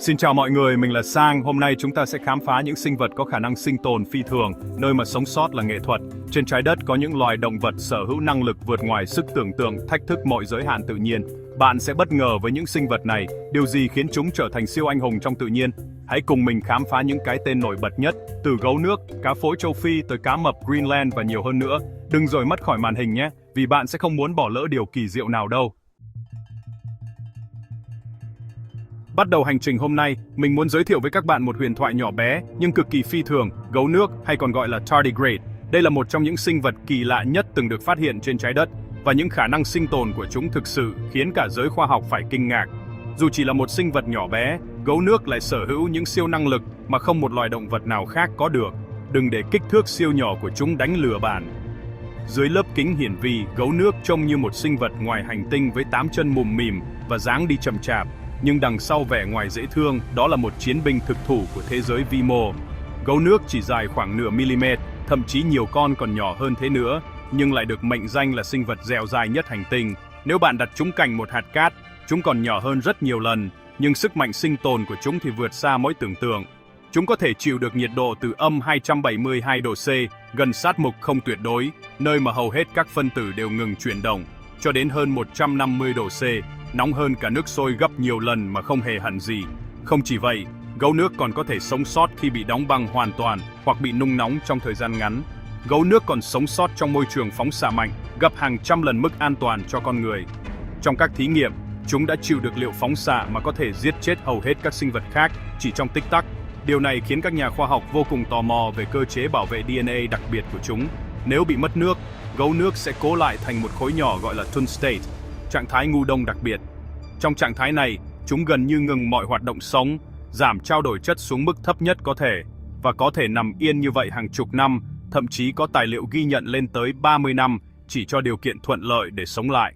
Xin chào mọi người, mình là Sang. Hôm nay chúng ta sẽ khám phá những sinh vật có khả năng sinh tồn phi thường, nơi mà sống sót là nghệ thuật. Trên trái đất có những loài động vật sở hữu năng lực vượt ngoài sức tưởng tượng, thách thức mọi giới hạn tự nhiên. Bạn sẽ bất ngờ với những sinh vật này, điều gì khiến chúng trở thành siêu anh hùng trong tự nhiên? Hãy cùng mình khám phá những cái tên nổi bật nhất, từ gấu nước, cá phối châu Phi tới cá mập Greenland và nhiều hơn nữa. Đừng rời mắt khỏi màn hình nhé, vì bạn sẽ không muốn bỏ lỡ điều kỳ diệu nào đâu. Bắt đầu hành trình hôm nay, mình muốn giới thiệu với các bạn một huyền thoại nhỏ bé nhưng cực kỳ phi thường, gấu nước hay còn gọi là tardigrade. Đây là một trong những sinh vật kỳ lạ nhất từng được phát hiện trên trái đất, và những khả năng sinh tồn của chúng thực sự khiến cả giới khoa học phải kinh ngạc. Dù chỉ là một sinh vật nhỏ bé, gấu nước lại sở hữu những siêu năng lực mà không một loài động vật nào khác có được. Đừng để kích thước siêu nhỏ của chúng đánh lừa bạn. Dưới lớp kính hiển vi, gấu nước trông như một sinh vật ngoài hành tinh với 8 chân mùm mỉm và dáng đi chậm chạp. Nhưng đằng sau vẻ ngoài dễ thương, đó là một chiến binh thực thụ của thế giới vi mô. Gấu nước chỉ dài khoảng nửa mm, thậm chí nhiều con còn nhỏ hơn thế nữa, nhưng lại được mệnh danh là sinh vật dẻo dai nhất hành tinh. Nếu bạn đặt chúng cạnh một hạt cát, chúng còn nhỏ hơn rất nhiều lần, nhưng sức mạnh sinh tồn của chúng thì vượt xa mỗi tưởng tượng. Chúng có thể chịu được nhiệt độ từ âm 272 độ C, gần sát mục không tuyệt đối, nơi mà hầu hết các phân tử đều ngừng chuyển động, cho đến hơn 150 độ C, nóng hơn cả nước sôi gấp nhiều lần mà không hề hẳn gì. Không chỉ vậy, gấu nước còn có thể sống sót khi bị đóng băng hoàn toàn hoặc bị nung nóng trong thời gian ngắn. Gấu nước còn sống sót trong môi trường phóng xạ mạnh, gấp hàng trăm lần mức an toàn cho con người. Trong các thí nghiệm, chúng đã chịu được liệu phóng xạ mà có thể giết chết hầu hết các sinh vật khác chỉ trong tích tắc. Điều này khiến các nhà khoa học vô cùng tò mò về cơ chế bảo vệ DNA đặc biệt của chúng. Nếu bị mất nước, gấu nước sẽ cố lại thành một khối nhỏ gọi là tun state, trạng thái ngủ đông đặc biệt. Trong trạng thái này, chúng gần như ngừng mọi hoạt động sống, giảm trao đổi chất xuống mức thấp nhất có thể, và có thể nằm yên như vậy hàng chục năm, thậm chí có tài liệu ghi nhận lên tới 30 năm chỉ cho điều kiện thuận lợi để sống lại.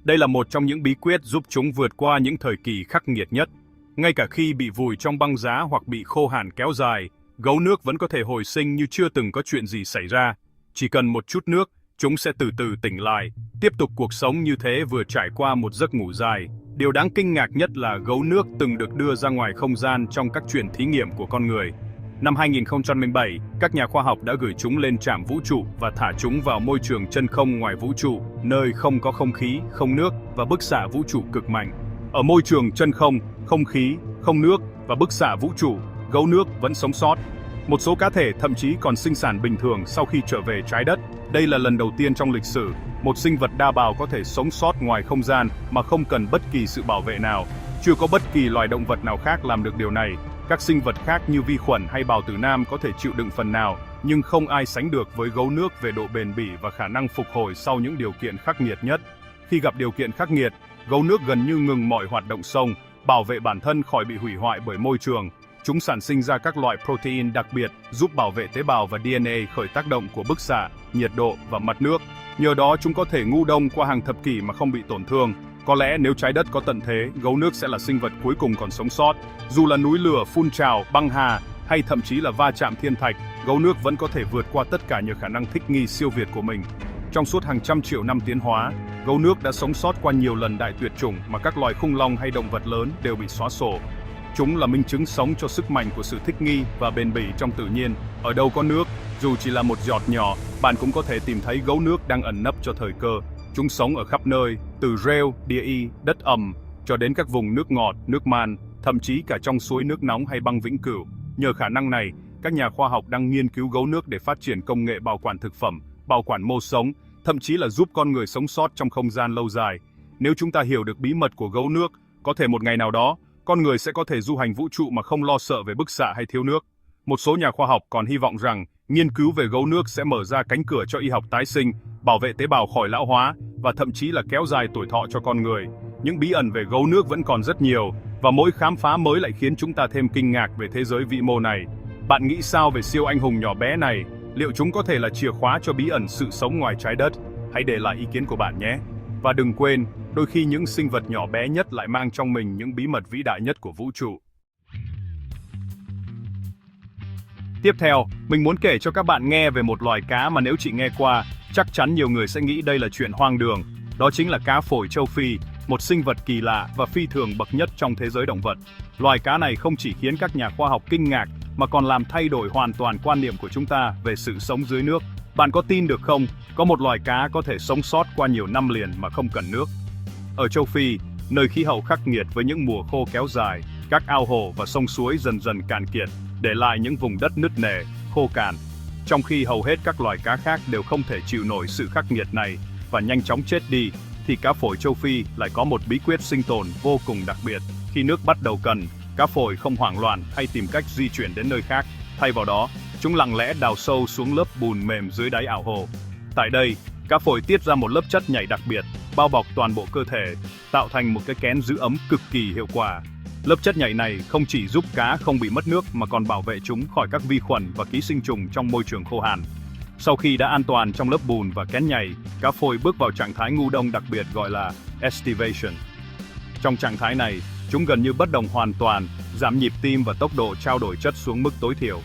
Đây là một trong những bí quyết giúp chúng vượt qua những thời kỳ khắc nghiệt nhất. Ngay cả khi bị vùi trong băng giá hoặc bị khô hạn kéo dài, gấu nước vẫn có thể hồi sinh như chưa từng có chuyện gì xảy ra. Chỉ cần một chút nước, chúng sẽ từ từ tỉnh lại, tiếp tục cuộc sống như thế vừa trải qua một giấc ngủ dài. Điều đáng kinh ngạc nhất là gấu nước từng được đưa ra ngoài không gian trong các chuyện thí nghiệm của con người. Năm 2007, các nhà khoa học đã gửi chúng lên trạm vũ trụ và thả chúng vào môi trường chân không ngoài vũ trụ, nơi không có không khí, không nước và bức xạ vũ trụ cực mạnh. Ở môi trường chân không, không khí, không nước và bức xạ vũ trụ, gấu nước vẫn sống sót. Một số cá thể thậm chí còn sinh sản bình thường sau khi trở về trái đất. Đây là lần đầu tiên trong lịch sử, một sinh vật đa bào có thể sống sót ngoài không gian mà không cần bất kỳ sự bảo vệ nào. Chưa có bất kỳ loài động vật nào khác làm được điều này. Các sinh vật khác như vi khuẩn hay bào tử nam có thể chịu đựng phần nào, nhưng không ai sánh được với gấu nước về độ bền bỉ và khả năng phục hồi sau những điều kiện khắc nghiệt nhất. Khi gặp điều kiện khắc nghiệt, gấu nước gần như ngừng mọi hoạt động sống, bảo vệ bản thân khỏi bị hủy hoại bởi môi trường. Chúng sản sinh ra các loại protein đặc biệt giúp bảo vệ tế bào và DNA khỏi tác động của bức xạ, nhiệt độ và mặt nước. Nhờ đó chúng có thể ngủ đông qua hàng thập kỷ mà không bị tổn thương. Có lẽ nếu trái đất có tận thế, gấu nước sẽ là sinh vật cuối cùng còn sống sót. Dù là núi lửa phun trào, băng hà hay thậm chí là va chạm thiên thạch, gấu nước vẫn có thể vượt qua tất cả nhờ khả năng thích nghi siêu việt của mình. Trong suốt hàng trăm triệu năm tiến hóa, gấu nước đã sống sót qua nhiều lần đại tuyệt chủng mà các loài khủng long hay động vật lớn đều bị xóa sổ. Chúng là minh chứng sống cho sức mạnh của sự thích nghi và bền bỉ trong tự nhiên. Ở đâu có nước, dù chỉ là một giọt nhỏ, bạn cũng có thể tìm thấy gấu nước đang ẩn nấp cho thời cơ. Chúng sống ở khắp nơi, từ rêu, địa y, đất ẩm, cho đến các vùng nước ngọt, nước man, thậm chí cả trong suối nước nóng hay băng vĩnh cửu. Nhờ khả năng này, các nhà khoa học đang nghiên cứu gấu nước để phát triển công nghệ bảo quản thực phẩm, bảo quản mô sống, thậm chí là giúp con người sống sót trong không gian lâu dài. Nếu chúng ta hiểu được bí mật của gấu nước, có thể một ngày nào đó, con người sẽ có thể du hành vũ trụ mà không lo sợ về bức xạ hay thiếu nước. Một số nhà khoa học còn hy vọng rằng nghiên cứu về gấu nước sẽ mở ra cánh cửa cho y học tái sinh, bảo vệ tế bào khỏi lão hóa và thậm chí là kéo dài tuổi thọ cho con người. Những bí ẩn về gấu nước vẫn còn rất nhiều, và mỗi khám phá mới lại khiến chúng ta thêm kinh ngạc về thế giới vĩ mô này. Bạn nghĩ sao về siêu anh hùng nhỏ bé này? Liệu chúng có thể là chìa khóa cho bí ẩn sự sống ngoài trái đất? Hãy để lại ý kiến của bạn nhé. Và đừng quên, đôi khi những sinh vật nhỏ bé nhất lại mang trong mình những bí mật vĩ đại nhất của vũ trụ. Tiếp theo, mình muốn kể cho các bạn nghe về một loài cá mà nếu chỉ nghe qua, chắc chắn nhiều người sẽ nghĩ đây là chuyện hoang đường. Đó chính là cá phổi châu Phi. một sinh vật kỳ lạ và phi thường bậc nhất trong thế giới động vật. Loài cá này không chỉ khiến các nhà khoa học kinh ngạc, mà còn làm thay đổi hoàn toàn quan niệm của chúng ta về sự sống dưới nước. Bạn có tin được không? Có một loài cá có thể sống sót qua nhiều năm liền mà không cần nước. Ở châu Phi, nơi khí hậu khắc nghiệt với những mùa khô kéo dài, các ao hồ và sông suối dần dần cạn kiệt, để lại những vùng đất nứt nẻ, khô cằn. Trong khi hầu hết các loài cá khác đều không thể chịu nổi sự khắc nghiệt này và nhanh chóng chết đi, thì cá phổi châu Phi lại có một bí quyết sinh tồn vô cùng đặc biệt. Khi nước bắt đầu cần, cá phổi không hoảng loạn hay tìm cách di chuyển đến nơi khác. Thay vào đó, chúng lặng lẽ đào sâu xuống lớp bùn mềm dưới đáy ao hồ. Tại đây, cá phổi tiết ra một lớp chất nhảy đặc biệt, bao bọc toàn bộ cơ thể, tạo thành một cái kén giữ ấm cực kỳ hiệu quả. Lớp chất nhảy này không chỉ giúp cá không bị mất nước mà còn bảo vệ chúng khỏi các vi khuẩn và ký sinh trùng trong môi trường khô hạn. Sau khi đã an toàn trong lớp bùn và kén nhảy, cá phổi bước vào trạng thái ngủ đông đặc biệt gọi là estivation. Trong trạng thái này, chúng gần như bất động hoàn toàn, giảm nhịp tim và tốc độ trao đổi chất xuống mức tối thiểu.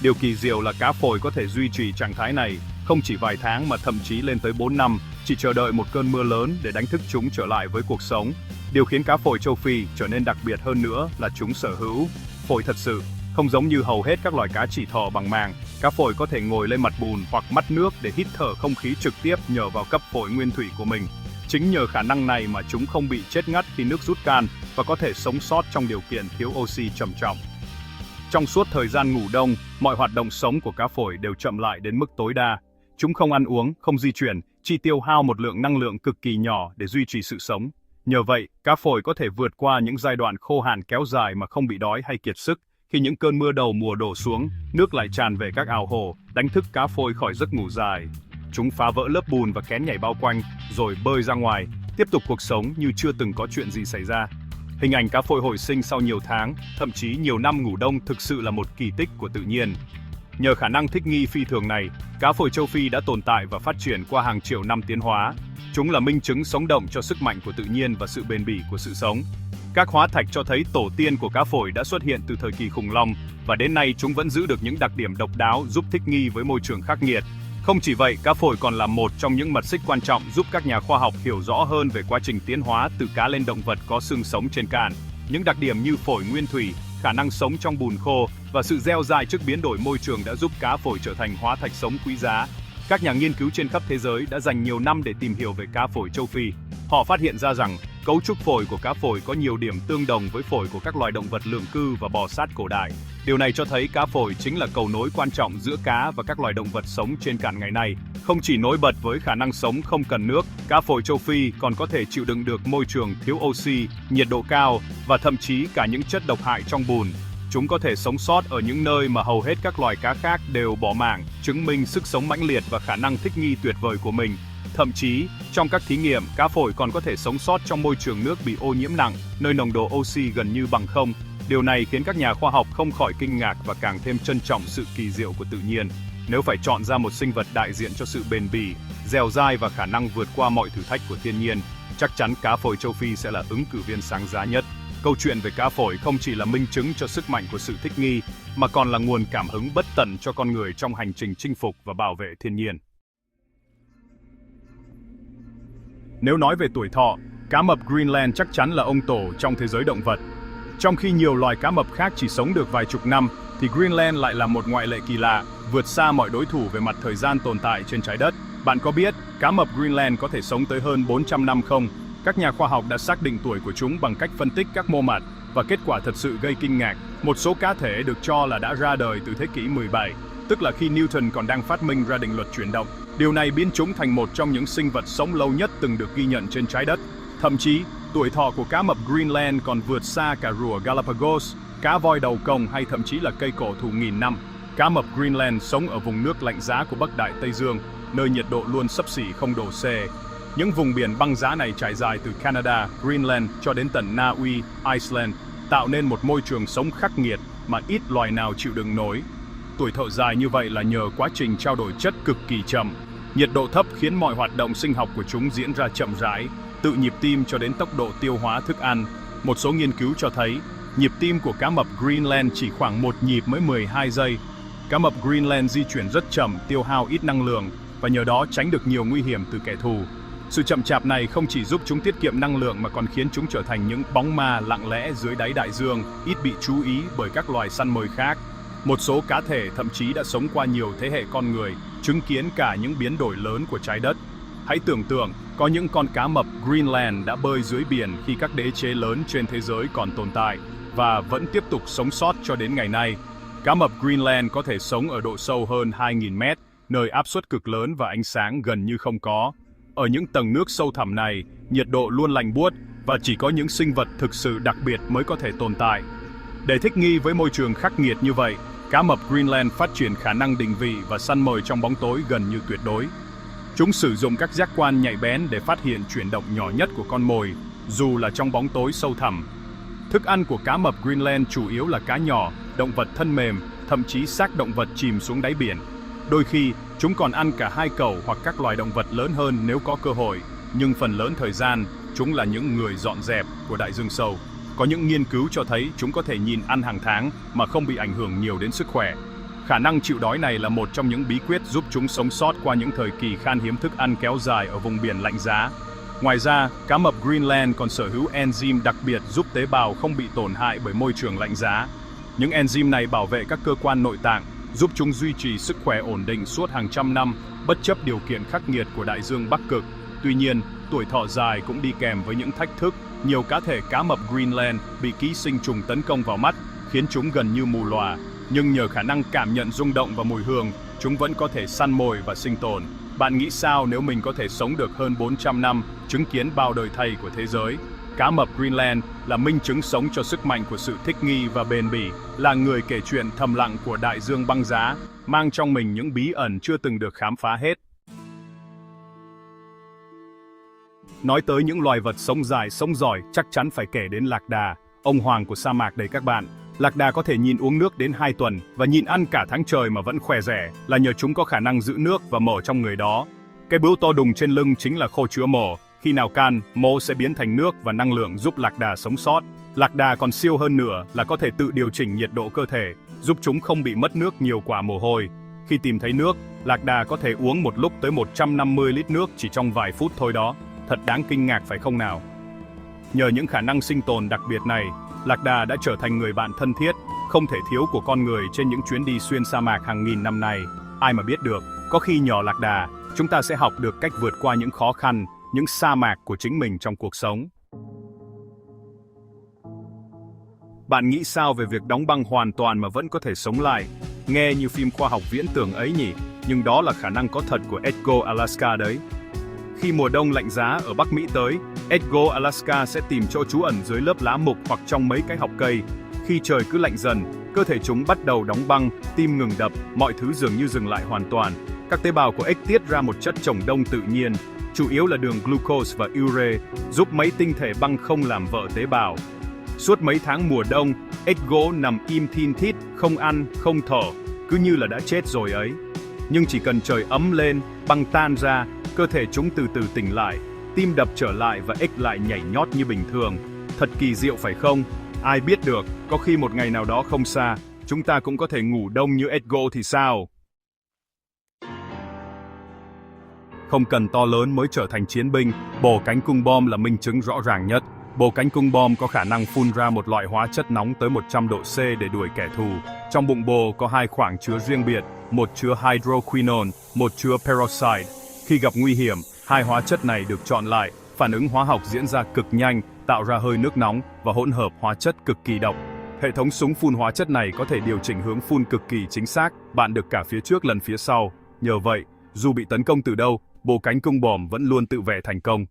Điều kỳ diệu là cá phổi có thể duy trì trạng thái này không chỉ vài tháng mà thậm chí lên tới 4 năm, chỉ chờ đợi một cơn mưa lớn để đánh thức chúng trở lại với cuộc sống. Điều khiến cá phổi châu Phi trở nên đặc biệt hơn nữa là chúng sở hữu phổi thật sự. Không giống như hầu hết các loài cá chỉ thở bằng màng, cá phổi có thể ngồi lên mặt bùn hoặc mắt nước để hít thở không khí trực tiếp nhờ vào cấp phổi nguyên thủy của mình. Chính nhờ khả năng này mà chúng không bị chết ngắt khi nước rút can và có thể sống sót trong điều kiện thiếu oxy trầm trọng. Trong suốt thời gian ngủ đông, mọi hoạt động sống của cá phổi đều chậm lại đến mức tối đa. Chúng không ăn uống, không di chuyển, chỉ tiêu hao một lượng năng lượng cực kỳ nhỏ để duy trì sự sống. Nhờ vậy, cá phổi có thể vượt qua những giai đoạn khô hạn kéo dài mà không bị đói hay kiệt sức. Khi những cơn mưa đầu mùa đổ xuống, nước lại tràn về các ao hồ, đánh thức cá phổi khỏi giấc ngủ dài. Chúng phá vỡ lớp bùn và kén nhảy bao quanh, rồi bơi ra ngoài, tiếp tục cuộc sống như chưa từng có chuyện gì xảy ra. Hình ảnh cá phổi hồi sinh sau nhiều tháng, thậm chí nhiều năm ngủ đông thực sự là một kỳ tích của tự nhiên. Nhờ khả năng thích nghi phi thường này, cá phổi châu Phi đã tồn tại và phát triển qua hàng triệu năm tiến hóa. Chúng là minh chứng sống động cho sức mạnh của tự nhiên và sự bền bỉ của sự sống. Các hóa thạch cho thấy tổ tiên của cá phổi đã xuất hiện từ thời kỳ khủng long, và đến nay chúng vẫn giữ được những đặc điểm độc đáo giúp thích nghi với môi trường khắc nghiệt. Không chỉ vậy, cá phổi còn là một trong những mật xích quan trọng giúp các nhà khoa học hiểu rõ hơn về quá trình tiến hóa từ cá lên động vật có xương sống trên cạn. Những đặc điểm như phổi nguyên thủy, khả năng sống trong bùn khô và sự dẻo dai trước biến đổi môi trường đã giúp cá phổi trở thành hóa thạch sống quý giá. Các nhà nghiên cứu trên khắp thế giới đã dành nhiều năm để tìm hiểu về cá phổi châu Phi. Họ phát hiện ra rằng cấu trúc phổi của cá phổi có nhiều điểm tương đồng với phổi của các loài động vật lưỡng cư và bò sát cổ đại. Điều này cho thấy cá phổi chính là cầu nối quan trọng giữa cá và các loài động vật sống trên cạn ngày nay. Không chỉ nổi bật với khả năng sống không cần nước, cá phổi châu Phi còn có thể chịu đựng được môi trường thiếu oxy, nhiệt độ cao và thậm chí cả những chất độc hại trong bùn. Chúng có thể sống sót ở những nơi mà hầu hết các loài cá khác đều bỏ mảng, chứng minh sức sống mãnh liệt và khả năng thích nghi tuyệt vời của mình. Thậm chí, trong các thí nghiệm, cá phổi còn có thể sống sót trong môi trường nước bị ô nhiễm nặng, nơi nồng độ oxy gần như bằng không. Điều này khiến các nhà khoa học không khỏi kinh ngạc và càng thêm trân trọng sự kỳ diệu của tự nhiên. Nếu phải chọn ra một sinh vật đại diện cho sự bền bỉ, dẻo dai và khả năng vượt qua mọi thử thách của thiên nhiên, chắc chắn cá phổi châu Phi sẽ là ứng cử viên sáng giá nhất. Câu chuyện về cá phổi không chỉ là minh chứng cho sức mạnh của sự thích nghi, mà còn là nguồn cảm hứng bất tận cho con người trong hành trình chinh phục và bảo vệ thiên nhiên. Nếu nói về tuổi thọ, cá mập Greenland chắc chắn là ông tổ trong thế giới động vật. Trong khi nhiều loài cá mập khác chỉ sống được vài chục năm, thì Greenland lại là một ngoại lệ kỳ lạ, vượt xa mọi đối thủ về mặt thời gian tồn tại trên trái đất. Bạn có biết cá mập Greenland có thể sống tới hơn 400 năm không? Các nhà khoa học đã xác định tuổi của chúng bằng cách phân tích các mô mặt, và kết quả thật sự gây kinh ngạc. Một số cá thể được cho là đã ra đời từ thế kỷ 17, tức là khi Newton còn đang phát minh ra định luật chuyển động. Điều này biến chúng thành một trong những sinh vật sống lâu nhất từng được ghi nhận trên trái đất. Thậm chí, tuổi thọ của cá mập Greenland còn vượt xa cả rùa Galapagos, cá voi đầu cồng hay thậm chí là cây cổ thụ nghìn năm. Cá mập Greenland sống ở vùng nước lạnh giá của Bắc Đại Tây Dương, nơi nhiệt độ luôn xấp xỉ 0 độ C. Những vùng biển băng giá này trải dài từ Canada, Greenland cho đến tận Na Uy, Iceland, tạo nên một môi trường sống khắc nghiệt mà ít loài nào chịu đựng nổi. Tuổi thọ dài như vậy là nhờ quá trình trao đổi chất cực kỳ chậm. Nhiệt độ thấp khiến mọi hoạt động sinh học của chúng diễn ra chậm rãi, từ nhịp tim cho đến tốc độ tiêu hóa thức ăn. Một số nghiên cứu cho thấy, nhịp tim của cá mập Greenland chỉ khoảng một nhịp mỗi 12 giây. Cá mập Greenland di chuyển rất chậm, tiêu hao ít năng lượng, và nhờ đó tránh được nhiều nguy hiểm từ kẻ thù. Sự chậm chạp này không chỉ giúp chúng tiết kiệm năng lượng mà còn khiến chúng trở thành những bóng ma lặng lẽ dưới đáy đại dương, ít bị chú ý bởi các loài săn mồi khác. Một số cá thể thậm chí đã sống qua nhiều thế hệ con người, chứng kiến cả những biến đổi lớn của trái đất. Hãy tưởng tượng, có những con cá mập Greenland đã bơi dưới biển khi các đế chế lớn trên thế giới còn tồn tại, và vẫn tiếp tục sống sót cho đến ngày nay. Cá mập Greenland có thể sống ở độ sâu hơn 2.000 mét, nơi áp suất cực lớn và ánh sáng gần như không có. Ở những tầng nước sâu thẳm này, nhiệt độ luôn lạnh buốt và chỉ có những sinh vật thực sự đặc biệt mới có thể tồn tại. Để thích nghi với môi trường khắc nghiệt như vậy, cá mập Greenland phát triển khả năng định vị và săn mồi trong bóng tối gần như tuyệt đối. Chúng sử dụng các giác quan nhạy bén để phát hiện chuyển động nhỏ nhất của con mồi, dù là trong bóng tối sâu thẳm. Thức ăn của cá mập Greenland chủ yếu là cá nhỏ, động vật thân mềm, thậm chí xác động vật chìm xuống đáy biển. Đôi khi, chúng còn ăn cả hai cẩu hoặc các loài động vật lớn hơn nếu có cơ hội, nhưng phần lớn thời gian, chúng là những người dọn dẹp của đại dương sâu. Có những nghiên cứu cho thấy chúng có thể nhịn ăn hàng tháng mà không bị ảnh hưởng nhiều đến sức khỏe. Khả năng chịu đói này là một trong những bí quyết giúp chúng sống sót qua những thời kỳ khan hiếm thức ăn kéo dài ở vùng biển lạnh giá. Ngoài ra, cá mập Greenland còn sở hữu enzyme đặc biệt giúp tế bào không bị tổn hại bởi môi trường lạnh giá. Những enzyme này bảo vệ các cơ quan nội tạng, giúp chúng duy trì sức khỏe ổn định suốt hàng trăm năm, bất chấp điều kiện khắc nghiệt của đại dương Bắc Cực. Tuy nhiên, tuổi thọ dài cũng đi kèm với những thách thức. Nhiều cá thể cá mập Greenland bị ký sinh trùng tấn công vào mắt, khiến chúng gần như mù lòa. Nhưng nhờ khả năng cảm nhận rung động và mùi hương, chúng vẫn có thể săn mồi và sinh tồn. Bạn nghĩ sao nếu mình có thể sống được hơn 400 năm, chứng kiến bao đời thay của thế giới? Cá mập Greenland là minh chứng sống cho sức mạnh của sự thích nghi và bền bỉ, là người kể chuyện thầm lặng của đại dương băng giá, mang trong mình những bí ẩn chưa từng được khám phá hết. Nói tới những loài vật sống dài, sống giỏi, chắc chắn phải kể đến lạc đà, ông hoàng của sa mạc đấy các bạn. Lạc đà có thể nhịn uống nước đến 2 tuần và nhịn ăn cả tháng trời mà vẫn khỏe rẻ, là nhờ chúng có khả năng giữ nước và mỡ trong người đó. Cái bướu to đùng trên lưng chính là kho chứa mỡ. Khi nào can, mỡ sẽ biến thành nước và năng lượng giúp lạc đà sống sót. Lạc đà còn siêu hơn nữa là có thể tự điều chỉnh nhiệt độ cơ thể, giúp chúng không bị mất nước nhiều quả mồ hôi. Khi tìm thấy nước, lạc đà có thể uống một lúc tới 150 lít nước chỉ trong vài phút thôi đó. Thật đáng kinh ngạc phải không nào? Nhờ những khả năng sinh tồn đặc biệt này, lạc đà đã trở thành người bạn thân thiết, không thể thiếu của con người trên những chuyến đi xuyên sa mạc hàng nghìn năm nay. Ai mà biết được, có khi nhỏ lạc đà, chúng ta sẽ học được cách vượt qua những khó khăn, những sa mạc của chính mình trong cuộc sống. Bạn nghĩ sao về việc đóng băng hoàn toàn mà vẫn có thể sống lại? Nghe như phim khoa học viễn tưởng ấy nhỉ, nhưng đó là khả năng có thật của Edgo Alaska đấy. Khi mùa đông lạnh giá ở Bắc Mỹ tới, Edgo Alaska sẽ tìm chỗ trú ẩn dưới lớp lá mục hoặc trong mấy cái hộc cây. Khi trời cứ lạnh dần, cơ thể chúng bắt đầu đóng băng, tim ngừng đập, mọi thứ dường như dừng lại hoàn toàn. Các tế bào của ếch tiết ra một chất trồng đông tự nhiên, chủ yếu là đường glucose và ure, giúp mấy tinh thể băng không làm vỡ tế bào. Suốt mấy tháng mùa đông, Edgo nằm im thin thít, không ăn, không thở, cứ như là đã chết rồi ấy. Nhưng chỉ cần trời ấm lên, băng tan ra, cơ thể chúng từ từ tỉnh lại, tim đập trở lại và ếch lại nhảy nhót như bình thường. Thật kỳ diệu phải không? Ai biết được, có khi một ngày nào đó không xa, chúng ta cũng có thể ngủ đông như Edgo thì sao? Không cần to lớn mới trở thành chiến binh, bồ cánh cung bom là minh chứng rõ ràng nhất. Bồ cánh cung bom có khả năng phun ra một loại hóa chất nóng tới 100 độ C để đuổi kẻ thù. Trong bụng bồ có 2 khoảng chứa riêng biệt, một chứa hydroquinone, một chứa peroxide. Khi gặp nguy hiểm, 2 hóa chất này được chọn lại, phản ứng hóa học diễn ra cực nhanh, tạo ra hơi nước nóng và hỗn hợp hóa chất cực kỳ độc. Hệ thống súng phun hóa chất này có thể điều chỉnh hướng phun cực kỳ chính xác, bạn được cả phía trước lẫn phía sau. Nhờ vậy, dù bị tấn công từ đâu, bồ cánh cung bom vẫn luôn tự vệ thành công.